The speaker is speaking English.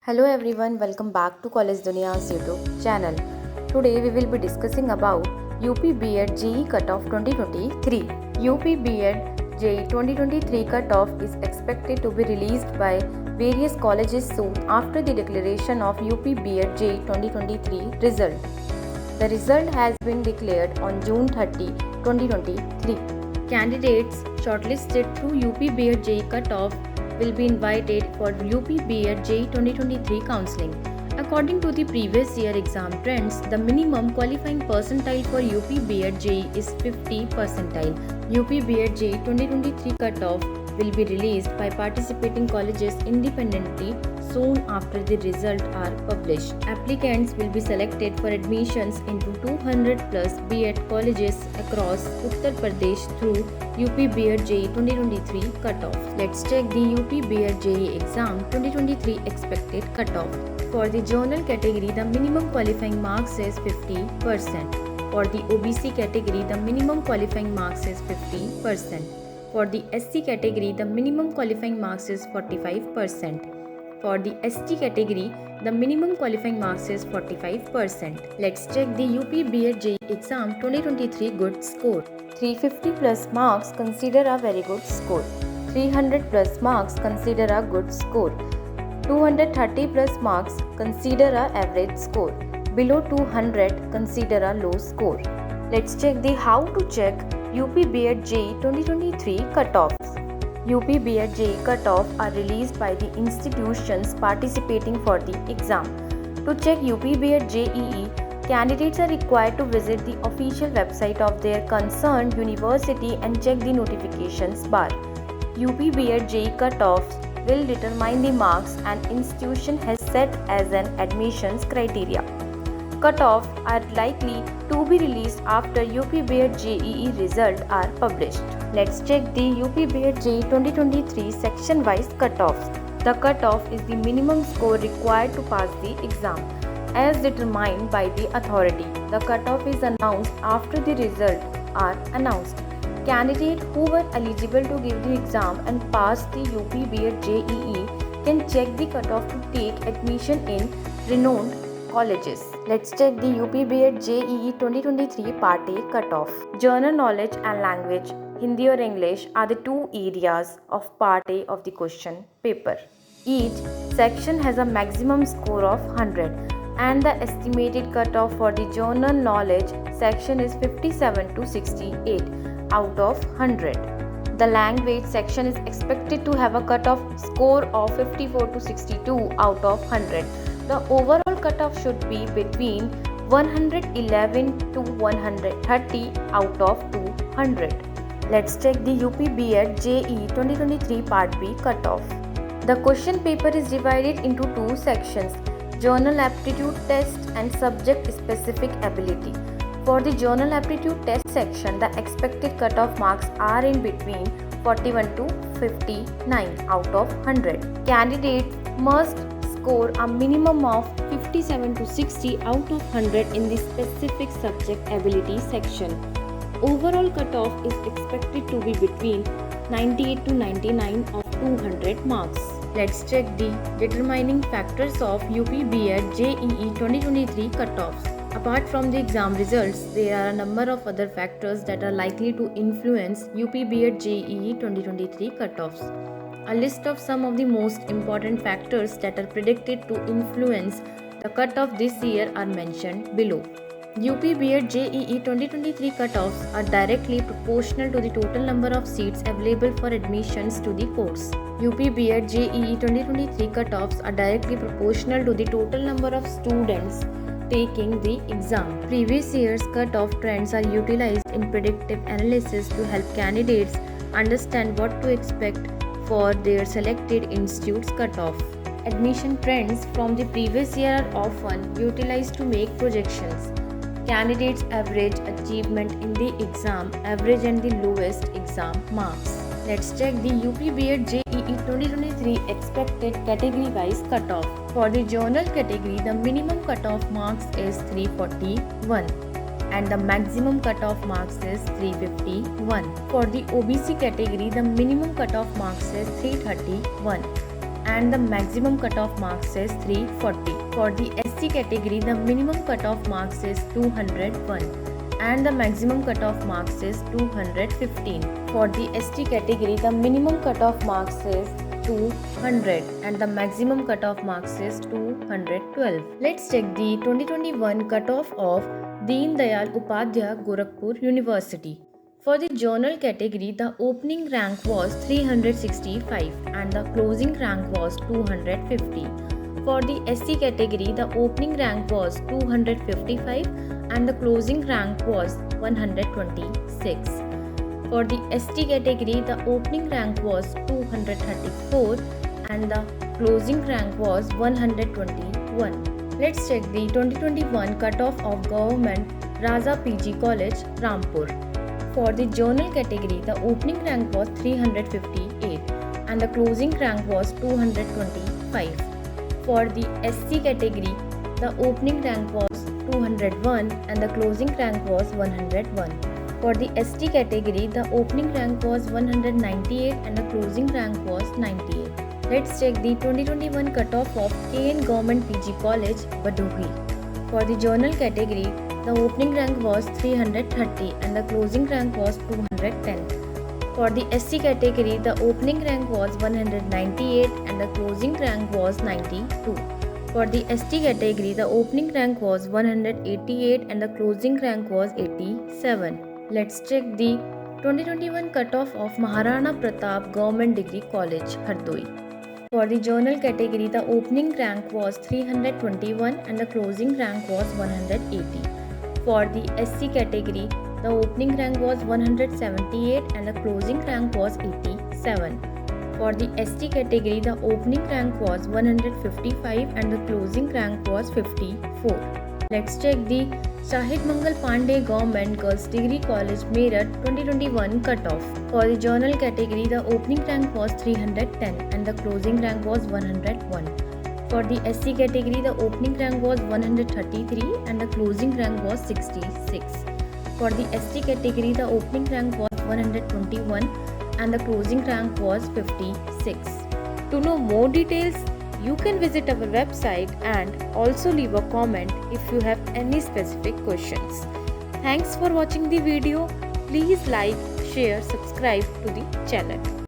Hello everyone, welcome back to College Duniya's YouTube channel. Today we will be discussing about UP B.Ed JEE Cutoff 2023. UP B.Ed JEE 2023 cutoff is expected to be released by various colleges soon after the declaration of UP B.Ed JEE 2023 result. The result has been declared on June 30, 2023. Candidates shortlisted through UP B.Ed JEE cutoff will be invited for UP B.Ed JEE 2023 counselling. According to the previous year exam trends, the minimum qualifying percentile for UP B.Ed JEE is 50 percentile. UP B.Ed JEE 2023 cutoff will be released by participating colleges independently soon after the results are published. Applicants will be selected for admissions into 200 plus B.Ed colleges across Uttar Pradesh through UP B.Ed JEE 2023 cutoff. Let's check the UP B.Ed JEE exam 2023 expected cutoff. For the journal category, the minimum qualifying marks is 50%. For the OBC category, the minimum qualifying marks is 50%. For the SC category, the minimum qualifying marks is 45%. For the ST category, the minimum qualifying marks is 45%. Let's check the UP B.Ed JEE exam 2023 good score. 350 plus marks consider a very good score. 300 plus marks consider a good score. 230 plus marks consider a average score. Below 200 consider a low score. Let's check the how to check UP B.Ed JEE 2023 cutoffs. UP B.Ed JEE cutoff are released by the institutions participating for the exam. To check UP B.Ed JEE, candidates are required to visit the official website of their concerned university and check the notifications bar. UP B.Ed JEE cutoffs will determine the marks an institution has set as an admissions criteria. Cutoffs are likely to be released after UP B.Ed JEE results are published. Let's check the UP B.Ed JEE 2023 section-wise cutoffs. The cutoff is the minimum score required to pass the exam, as determined by the authority. The cutoff is announced after the results are announced. Candidates who were eligible to give the exam and pass the UP B.Ed JEE can check the cutoff to take admission in renowned colleges. Let's check the UP B.Ed JEE 2023 Part A cutoff. General knowledge and language, Hindi or English, are the two areas of Part A of the question paper. Each section has a maximum score of 100 and the estimated cutoff for the general knowledge section is 57 to 68 out of 100. The language section is expected to have a cutoff score of 54 to 62 out of 100. The overall cutoff should be between 111 to 130 out of 200. Let's check the UP B.Ed JEE 2023 Part B cutoff. The question paper is divided into two sections: Journal Aptitude Test and Subject Specific Ability. For the Journal Aptitude Test section, the expected cutoff marks are in between 41 to 59 out of 100. Candidates must score a minimum of 57 to 60 out of 100 in the specific subject ability section. Overall cutoff is expected to be between 98 to 99 of 200 marks. Let's check the determining factors of UP B.Ed JEE 2023 cutoffs. Apart from the exam results, there are a number of other factors that are likely to influence UP B.Ed JEE 2023 cutoffs. A list of some of the most important factors that are predicted to influence the cutoff this year are mentioned below. UP B.Ed JEE 2023 cutoffs are directly proportional to the total number of seats available for admissions to the course. UP B.Ed JEE 2023 cutoffs are directly proportional to the total number of students taking the exam. Previous year's cutoff trends are utilized in predictive analysis to help candidates understand what to expect for their selected institute's cutoff. Admission trends from the previous year are often utilized to make projections. Candidates' average achievement in the exam, average and the lowest exam marks. Let's check the UP B.Ed JEE 2023 expected category-wise cutoff. For the journal category, the minimum cutoff marks is 341 and the maximum cutoff marks is 351. For the OBC category, the minimum cutoff marks is 331 and the maximum cutoff marks is 340. For the SC category, the minimum cutoff marks is 201 and the maximum cutoff marks is 215. For the ST category, the minimum cutoff marks is 200 and the maximum cutoff marks is 212. Let's check the 2021 cutoff of Deen Dayal Upadhyaya Gorakhpur University. For the journal category, the opening rank was 365 and the closing rank was 250. For the SC category, the opening rank was 255 and the closing rank was 126. For the ST category, the opening rank was 234 and the closing rank was 121. Let's check the 2021 cutoff of Government Raza PG College, Rampur. For the journal category, the opening rank was 358 and the closing rank was 225. For the SC category, the opening rank was 201 and the closing rank was 101. For the ST category, the opening rank was 198 and the closing rank was 98. Let's check the 2021 cutoff of KN Government PG College, Bhadohi. For the journal category, the opening rank was 330 and the closing rank was 210. For the SC category, the opening rank was 198 and the closing rank was 92. For the ST category, the opening rank was 188 and the closing rank was 87. Let's check the 2021 cutoff of Maharana Pratap Government Degree College, Hardoi. For the journal category, the opening rank was 321 and the closing rank was 180. For the SC category, the opening rank was 178 and the closing rank was 87. For the ST category, the opening rank was 155 and the closing rank was 54. Let's check the Shahid Mangal Pandey Government Girls Degree College, Meerut 2021 cutoff. For the journal category, the opening rank was 310 and the closing rank was 101. For the SC category, the opening rank was 133 and the closing rank was 66. For the ST category, the opening rank was 121 and the closing rank was 56. To know more details, you can visit our website and also leave a comment if you have any specific questions. Thanks for watching the video. Please like, share, subscribe to the channel.